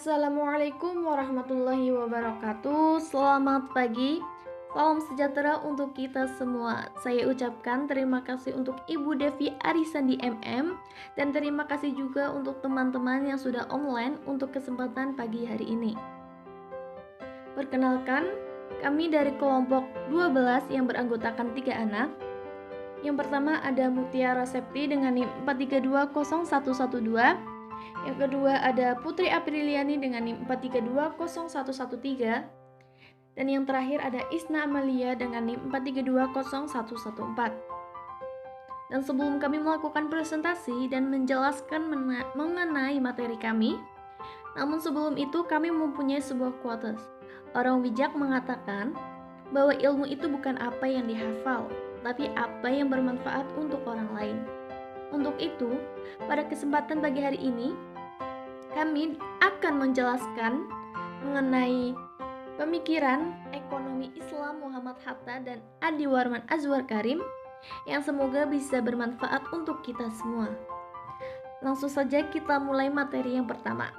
Assalamualaikum warahmatullahi wabarakatuh. Selamat pagi, salam sejahtera untuk kita semua. Saya ucapkan terima kasih untuk Ibu Devi Arisandi MM dan terima kasih juga untuk teman-teman yang sudah online untuk kesempatan pagi hari ini. Perkenalkan, kami dari kelompok 12 yang beranggotakan 3 anak. Yang pertama ada Mutiara Septi dengan NIM 4320112. Yang kedua ada Putri Apriliani dengan NIM 4320113. Dan yang terakhir ada Isna Amalia dengan NIM 4320114. Dan sebelum kami melakukan presentasi dan menjelaskan mengenai materi kami, namun sebelum itu kami mempunyai sebuah quotes. Orang bijak mengatakan bahwa ilmu itu bukan apa yang dihafal, tapi apa yang bermanfaat untuk orang lain. Untuk itu, pada kesempatan pagi hari ini, kami akan menjelaskan mengenai pemikiran ekonomi Islam Muhammad Hatta dan Adi Warman Azwar Karim yang semoga bisa bermanfaat untuk kita semua. Langsung saja kita mulai materi yang pertama.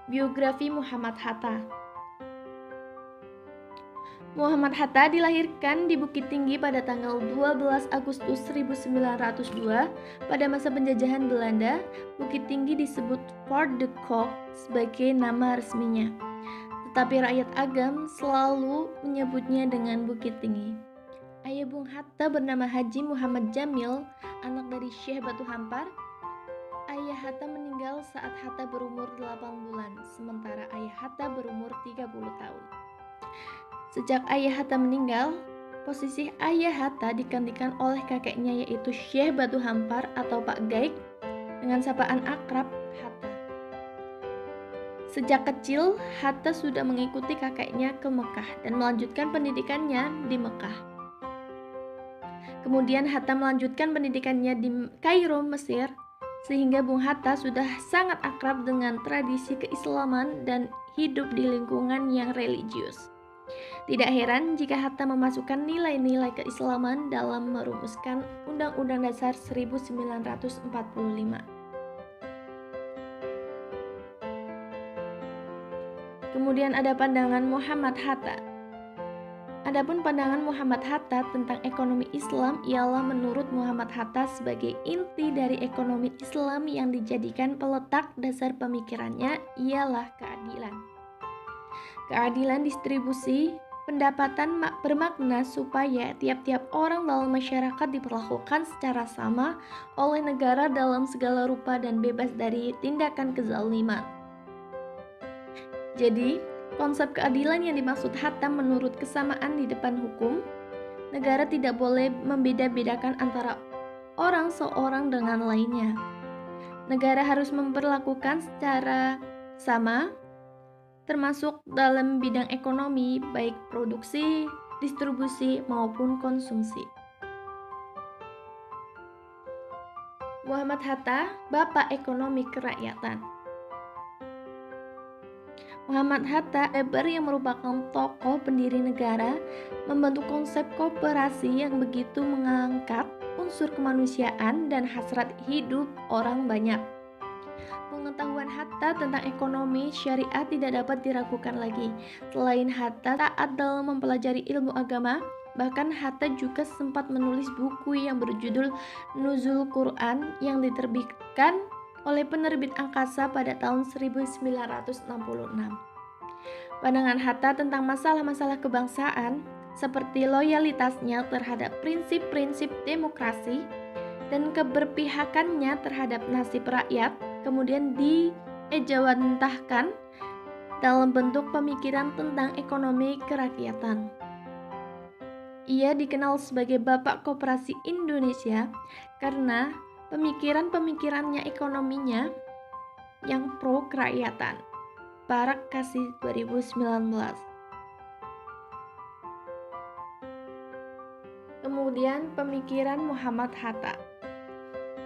Biografi Muhammad Hatta. Muhammad Hatta dilahirkan di Bukit Tinggi pada tanggal 12 Agustus 1902 pada masa penjajahan Belanda. Bukit Tinggi disebut Fort de Kock sebagai nama resminya, tetapi rakyat Agam selalu menyebutnya dengan Bukit Tinggi. Ayah Bung Hatta bernama Haji Muhammad Jamil, anak dari Syekh Batu Hampar. Ayah Hatta meninggal saat Hatta berumur 8 bulan, sementara ayah Hatta berumur 30 tahun. Sejak ayah Hatta meninggal, posisi ayah Hatta digantikan oleh kakeknya yaitu Syekh Batu Hampar atau Pak Gaik dengan sapaan akrab Hatta. Sejak kecil, Hatta sudah mengikuti kakeknya ke Mekah dan melanjutkan pendidikannya di Mekah. Kemudian Hatta melanjutkan pendidikannya di Kairo, Mesir, sehingga Bung Hatta sudah sangat akrab dengan tradisi keislaman dan hidup di lingkungan yang religius. Tidak heran jika Hatta memasukkan nilai-nilai keislaman dalam merumuskan Undang-Undang Dasar 1945. Kemudian ada pandangan Muhammad Hatta. Adapun pandangan Muhammad Hatta tentang ekonomi Islam ialah menurut Muhammad Hatta sebagai inti dari ekonomi Islam yang dijadikan peletak dasar pemikirannya ialah keadilan. Keadilan distribusi pendapatan bermakna supaya tiap-tiap orang dalam masyarakat diperlakukan secara sama oleh negara dalam segala rupa dan bebas dari tindakan kezaliman. Jadi, konsep keadilan yang dimaksud Hatta menurut kesamaan di depan hukum, negara tidak boleh membeda-bedakan antara orang seorang dengan lainnya. Negara harus memperlakukan secara sama, termasuk dalam bidang ekonomi, baik produksi, distribusi, maupun konsumsi. Muhammad Hatta, Bapak Ekonomi Kerakyatan. Muhammad Hatta yang merupakan tokoh pendiri negara, membentuk konsep koperasi yang begitu mengangkat unsur kemanusiaan dan hasrat hidup orang banyak. Pengetahuan Hatta tentang ekonomi syariah tidak dapat diragukan lagi. Selain Hatta taat dalam mempelajari ilmu agama, bahkan Hatta juga sempat menulis buku yang berjudul Nuzul Quran yang diterbitkan oleh penerbit Angkasa pada tahun 1966. Pandangan Hatta tentang masalah-masalah kebangsaan seperti loyalitasnya terhadap prinsip-prinsip demokrasi dan keberpihakannya terhadap nasib rakyat kemudian diejawantahkan dalam bentuk pemikiran tentang ekonomi kerakyatan. Ia dikenal sebagai Bapak Koperasi Indonesia karena pemikiran-pemikirannya ekonominya yang pro kerakyatan. Barak Kasih 2019. Kemudian pemikiran Muhammad Hatta.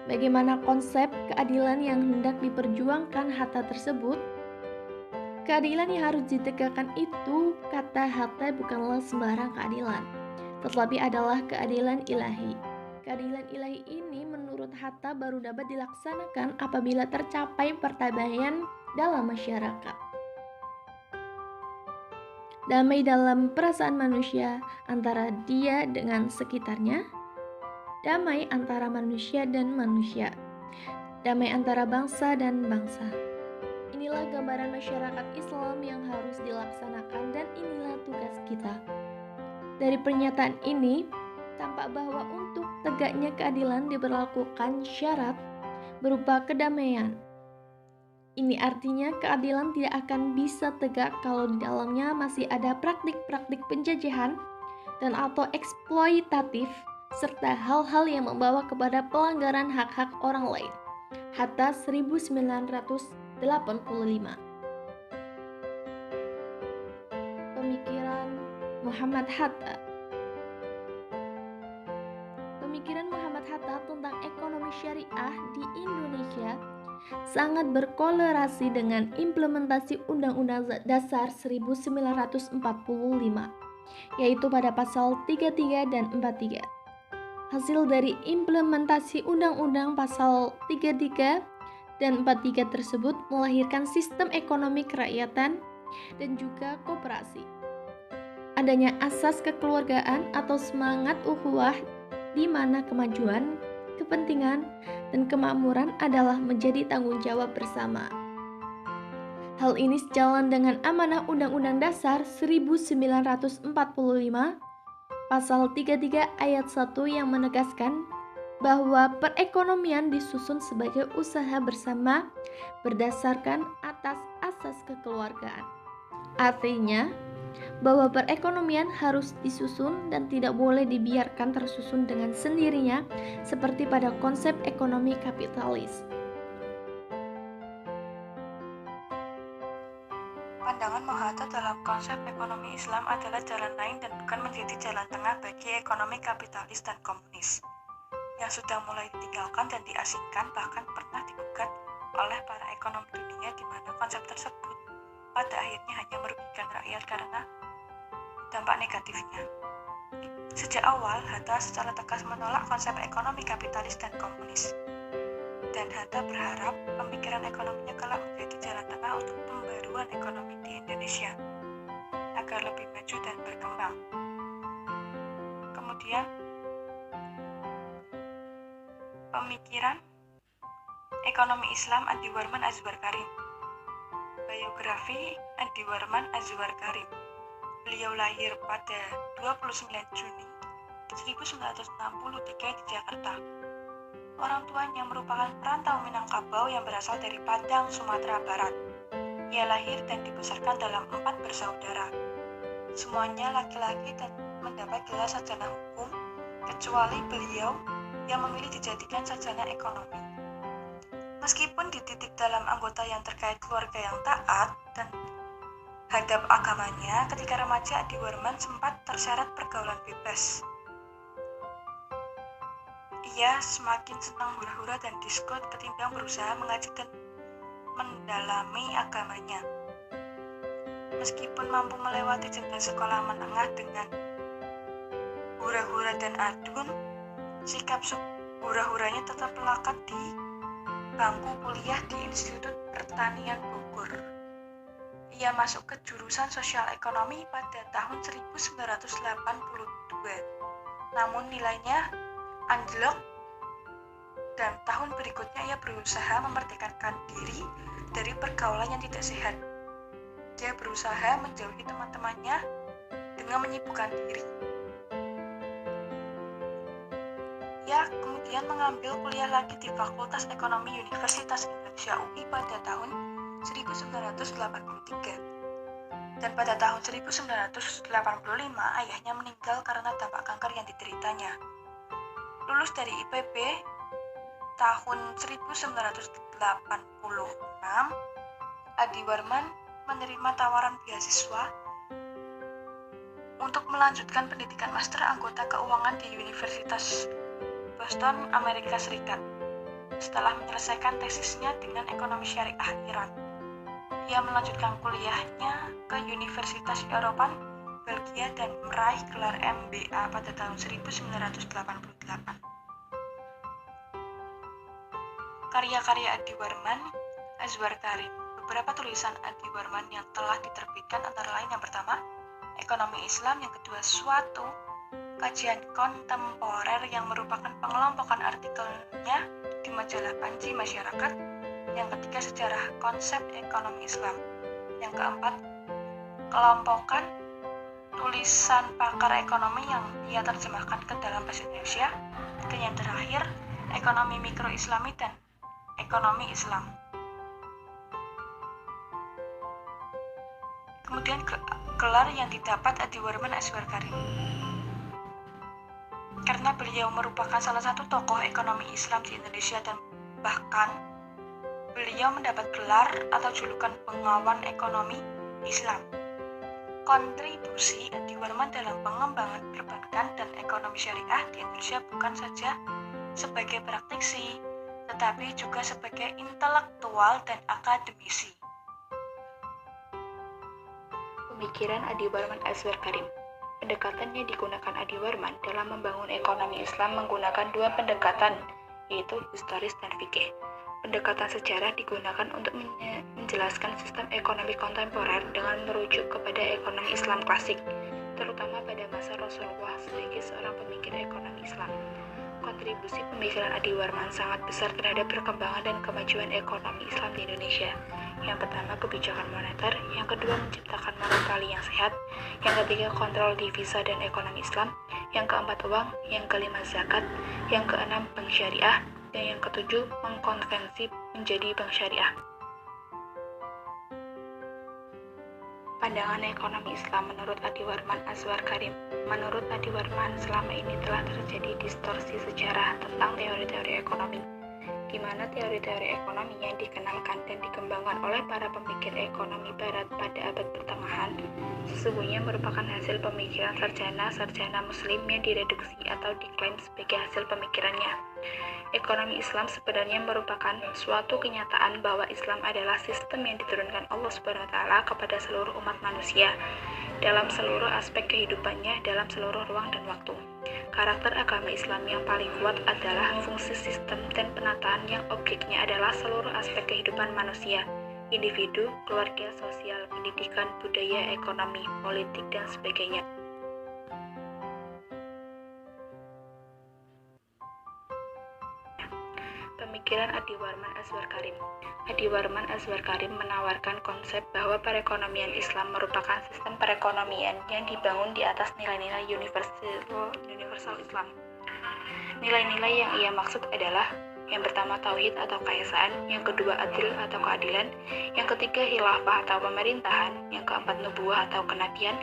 Bagaimana konsep keadilan yang hendak diperjuangkan Hatta tersebut? Keadilan yang harus ditegakkan itu, kata Hatta, bukanlah sembarang keadilan, tetapi adalah keadilan ilahi. Keadilan ilahi ini menurut Hatta baru dapat dilaksanakan apabila tercapai perdamaian dalam masyarakat. Damai dalam perasaan manusia antara dia dengan sekitarnya, damai antara manusia dan manusia, damai antara bangsa dan bangsa. Inilah gambaran masyarakat Islam yang harus dilaksanakan dan inilah tugas kita. Dari pernyataan ini, tampak bahwa untuk tegaknya keadilan diberlakukan syarat berupa kedamaian. Ini artinya keadilan tidak akan bisa tegak kalau di dalamnya masih ada praktik-praktik penjajahan dan atau eksploitatif serta hal-hal yang membawa kepada pelanggaran hak-hak orang lain. Hatta 1985. Pemikiran Muhammad Hatta. Pemikiran Muhammad Hatta tentang ekonomi syariah di Indonesia sangat berkolerasi dengan implementasi Undang-Undang Dasar 1945, yaitu pada pasal 33 dan 43. Hasil dari implementasi Undang-Undang pasal 33 dan 43 tersebut melahirkan sistem ekonomi kerakyatan dan juga koperasi. Adanya asas kekeluargaan atau semangat ukhuwah di mana kemajuan, kepentingan, dan kemakmuran adalah menjadi tanggung jawab bersama. Hal ini sejalan dengan amanah Undang-Undang Dasar 1945 Pasal 33 ayat 1 yang menegaskan bahwa perekonomian disusun sebagai usaha bersama berdasarkan atas asas kekeluargaan. Artinya, bahwa perekonomian harus disusun dan tidak boleh dibiarkan tersusun dengan sendirinya seperti pada konsep ekonomi kapitalis. Pandangan Mahathir dalam konsep ekonomi Islam adalah jalan lain dan bukan menjadi jalan tengah bagi ekonomi kapitalis dan komunis yang sudah mulai ditinggalkan dan diasingkan, bahkan pernah digugat oleh para ekonom dunia di mana konsep tersebut pada akhirnya hanya merugikan rakyat karena dampak negatifnya. Sejak awal, Hatta secara tegas menolak konsep ekonomi kapitalis dan komunis. Dan Hatta berharap pemikiran ekonominya kelak menjadi jalan tengah untuk pembaruan ekonomi di Indonesia agar lebih maju dan berkembang. Kemudian, pemikiran ekonomi Islam Andi Warman Azwar Karim. Biografi Andi Warman Azwar Karim. Beliau lahir pada 29 Juni 1963 di Jakarta. Orang tuanya merupakan perantau Minangkabau yang berasal dari Padang, Sumatera Barat. Ia lahir dan dibesarkan dalam 4 bersaudara. Semuanya laki-laki dan mendapat gelar sarjana hukum, kecuali beliau yang memilih dijadikan sarjana ekonomi. Meskipun dididik dalam anggota yang terkait keluarga yang taat dan hadap agamanya, ketika remaja Andi Warman sempat terseret pergaulan bebas. Ia semakin senang hura-hura dan disko ketimbang berusaha mengaji dan mendalami agamanya. Meskipun mampu melewati jenjang sekolah menengah dengan hura-hura dan adun, sikap hura-huranya tetap melekat di bangku kuliah di Institut Pertanian Bogor. Ia masuk ke jurusan sosial ekonomi pada tahun 1982. Namun nilainya anjlok dan tahun berikutnya ia berusaha memerdekakan diri dari pergaulan yang tidak sehat. Dia berusaha menjauhi teman-temannya dengan menyibukkan diri. Ia kemudian mengambil kuliah lagi di Fakultas Ekonomi Universitas Indonesia UI pada tahun 1983. Dan pada tahun 1985 ayahnya meninggal karena dampak kanker yang dideritanya. Lulus dari IPB tahun 1986, Andi Warman menerima tawaran beasiswa untuk melanjutkan pendidikan master anggota keuangan di Universitas Boston, Amerika Serikat. Setelah menyelesaikan tesisnya dengan ekonomi syariah Iran, ia melanjutkan kuliahnya ke Universitas Europan, Belgia dan meraih gelar MBA pada tahun 1988. Karya-karya Adi Warman Azwar Karim. Beberapa tulisan Adi Warman yang telah diterbitkan antara lain yang pertama, Ekonomi Islam, yang kedua, Suatu Kajian Kontemporer yang merupakan pengelompokan artikelnya di majalah Panji Masyarakat, yang ketiga, Sejarah Konsep Ekonomi Islam, yang keempat, kelompokan tulisan pakar ekonomi yang ia terjemahkan ke dalam bahasa Indonesia, dan yang terakhir, Ekonomi Mikro Islami dan Ekonomi Islam. Kemudian gelar yang didapat Adi Warman Azwar Karim. Karena beliau merupakan salah satu tokoh ekonomi Islam di Indonesia dan bahkan beliau mendapat gelar atau julukan pengawan ekonomi Islam. Kontribusi Adi Warman dalam pengembangan perbankan dan ekonomi syariah di Indonesia bukan saja sebagai praktisi, tetapi juga sebagai intelektual dan akademisi. Pemikiran Adi Warman Azwar Karim. Pendekatan yang digunakan Adi Warman dalam membangun ekonomi Islam menggunakan dua pendekatan, yaitu historis dan fikih. Pendekatan sejarah digunakan untuk menjelaskan sistem ekonomi kontemporer dengan merujuk kepada ekonomi Islam klasik, terutama pada masa Rasulullah sebagai seorang pemikir ekonomi Islam. Kontribusi pemikiran Adi Warman sangat besar terhadap perkembangan dan kemajuan ekonomi Islam di Indonesia. Yang pertama, kebijakan moneter, yang kedua, menciptakan monopoli yang sehat, yang ketiga, kontrol divisa dan ekonomi Islam, yang keempat, uang, yang kelima, zakat, yang keenam, bank syariah, dan yang ketujuh, mengkonvensi menjadi bank syariah. Pandangan ekonomi Islam menurut Adi Warman Azwar Karim. Menurut Adi Warman, selama ini telah terjadi distorsi sejarah tentang teori-teori ekonomi, di mana teori-teori ekonomi yang dikenalkan dan dikembangkan oleh para pemikir ekonomi Barat pada abad pertengahan sesungguhnya merupakan hasil pemikiran sarjana Muslim yang direduksi atau diklaim sebagai hasil pemikirannya. Ekonomi Islam sebenarnya merupakan suatu kenyataan bahwa Islam adalah sistem yang diturunkan Allah SWT kepada seluruh umat manusia dalam seluruh aspek kehidupannya dalam seluruh ruang dan waktu. Karakter agama Islam yang paling kuat adalah fungsi sistem dan penataan yang objeknya adalah seluruh aspek kehidupan manusia, individu, keluarga, sosial, pendidikan, budaya, ekonomi, politik, dan sebagainya. Pemikiran Adi Warman Azwar Karim. Adi Warman Azwar Karim menawarkan konsep bahwa perekonomian Islam merupakan sistem perekonomian yang dibangun di atas nilai-nilai universal Islam. Nilai-nilai yang ia maksud adalah yang pertama tauhid atau keesaan, yang kedua adil atau keadilan, yang ketiga khilafah atau pemerintahan, yang keempat nubuwah atau kenabian,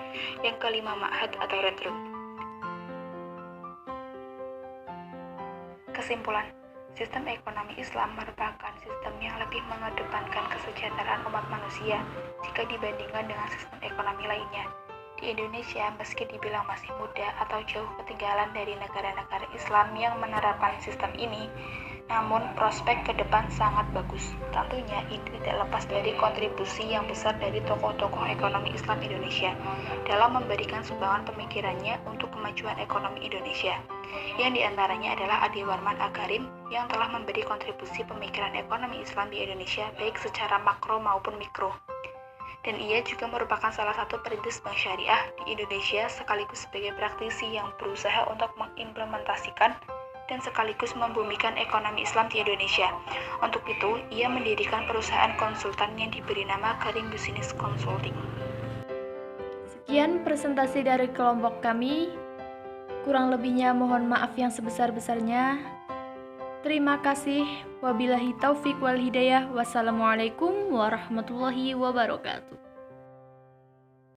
yang kelima ma'had atau retrun. Kesimpulan, sistem ekonomi Islam merupakan sistem yang lebih mengedepankan kesejahteraan umat manusia jika dibandingkan dengan sistem ekonomi lainnya. Di Indonesia, meski dibilang masih muda atau jauh ketinggalan dari negara-negara Islam yang menerapkan sistem ini, namun prospek ke depan sangat bagus. Tentunya ini tidak lepas dari kontribusi yang besar dari tokoh-tokoh ekonomi Islam Indonesia dalam memberikan sumbangan pemikirannya untuk kemajuan ekonomi Indonesia, yang diantaranya adalah Adi Warman Karim yang telah memberi kontribusi pemikiran ekonomi Islam di Indonesia baik secara makro maupun mikro. Dan ia juga merupakan salah satu perintis bank syariah di Indonesia sekaligus sebagai praktisi yang berusaha untuk mengimplementasikan dan sekaligus membumikan ekonomi Islam di Indonesia. Untuk itu, ia mendirikan perusahaan konsultan yang diberi nama Karim Business Consulting. Sekian presentasi dari kelompok kami. Kurang lebihnya mohon maaf yang sebesar-besarnya. Terima kasih. Wabillahi taufik wal hidayah. Wassalamualaikum warahmatullahi wabarakatuh.